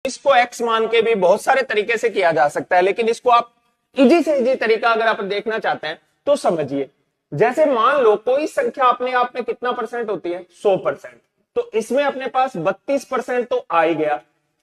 इसको x मान के भी बहुत सारे तरीके से किया जा सकता है, लेकिन इसको आप इजी से इजी तरीका अगर आप देखना चाहते हैं तो समझिए, जैसे मान लो कोई संख्या अपने आप में कितना परसेंट होती है, 100%, तो इसमें अपने पास 32% तो आ ही गया,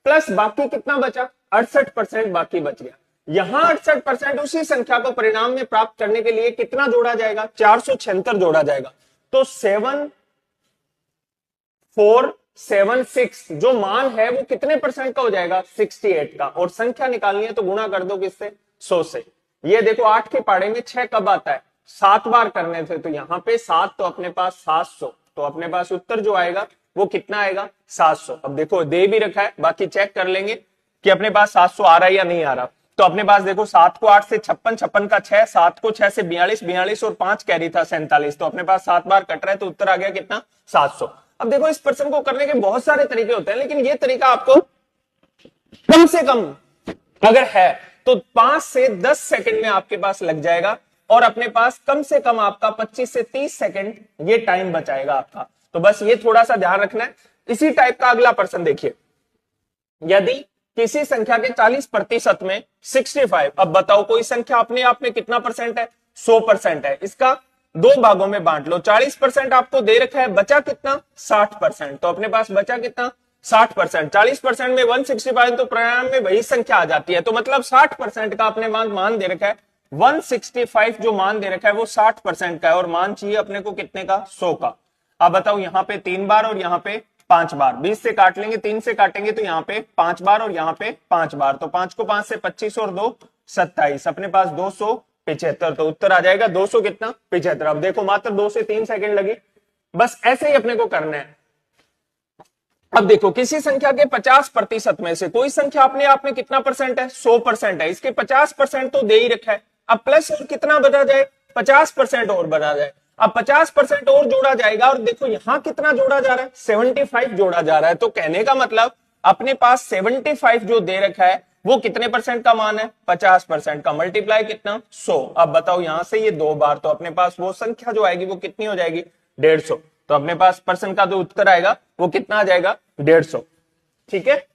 प्लस बाकी कितना बचा, 68% बाकी बच गया। यहां 68% उसी संख्या को परिणाम में प्राप्त करने के लिए कितना जोड़ा जाएगा, 476 जोड़ा जाएगा। तो 7476 जो मान है वो कितने परसेंट का हो जाएगा, 68 का। और संख्या निकालनी है तो गुणा कर दो किससे, 100 से। ये देखो 8 के पाड़े में 6 कब आता है, 7 बार करने थे, तो यहां पे 7 तो अपने पास 700, तो अपने पास उत्तर जो आएगा वो कितना आएगा, 700। अब देखो दे भी रखा है, बाकी चेक कर लेंगे कि अपने पास 700 आ रहा है या नहीं आ रहा। तो अपने पास देखो 7 को 8 से 56, 56 का 6, 7 को 6 से 42, 42 और 5 कैरी था 47, तो अपने पास 7 बार कट रहा है, तो उत्तर आ गया कितना, 700। अब देखो इस प्रश्न को करने के बहुत सारे तरीके होते हैं, लेकिन ये तरीका आपको कम से कम अगर है तो 5 से 10 सेकंड में आपके पास लग जाएगा, और अपने पास कम से कम आपका 25 से 30 सेकंड ये टाइम बचाएगा आपका। तो बस ये थोड़ा सा ध्यान रखना है। इसी टाइप का अगला प्रश्न देखिए, यदि किसी संख्या के 40% में 65, अब बताओ कोई संख्या अपने आप में कितना परसेंट है, 100% है, इसका दो भागों में बांट लो, 40% आपको दे रखा है, बचा कितना, 60%, तो अपने पास बचा कितना, 60%। 40% में 165, तो परिणाम में वही संख्या आ जाती है, तो मतलब 60% का अपने मान दे रखा है 165, जो मान दे रखा है वो 60% का है, और मान चाहिए अपने को कितने का, 100 का। अब बताओ यहाँ पे 3 बार और यहाँ पे 5 बार, 20 से काट लेंगे, 3 से काटेंगे तो यहाँ पे 5 बार और यहाँ पे 5 बार, तो 5 को 5 से 25 और 2 27, अपने पास 275, तो उत्तर आ जाएगा 200 कितना, 75। अब देखो मात्र 2 से 3 सेकंड लगे, बस ऐसे ही अपने को करना है। अब देखो किसी संख्या के 50% में से कोई संख्या अपने आप में कितना परसेंट है, 100% है, इसके 50% तो दे ही रखा है। अब प्लस और कितना बढ़ा जाए, 50% और बढ़ा जाए। अब 50% और जोड़ा जाएगा, और देखो यहां कितना जोड़ा जा रहा है, 75 जोड़ा जा रहा है। तो कहने का मतलब अपने पास 75 जो दे रखा है वो कितने परसेंट का मान है, 50% का, मल्टीप्लाई कितना, 100। अब बताओ यहां से ये 2 बार, तो अपने पास वो संख्या जो आएगी वो कितनी हो जाएगी, 150। तो अपने पास प्रश्न का जो उत्तर आएगा वो कितना आ जाएगा, 150। ठीक है।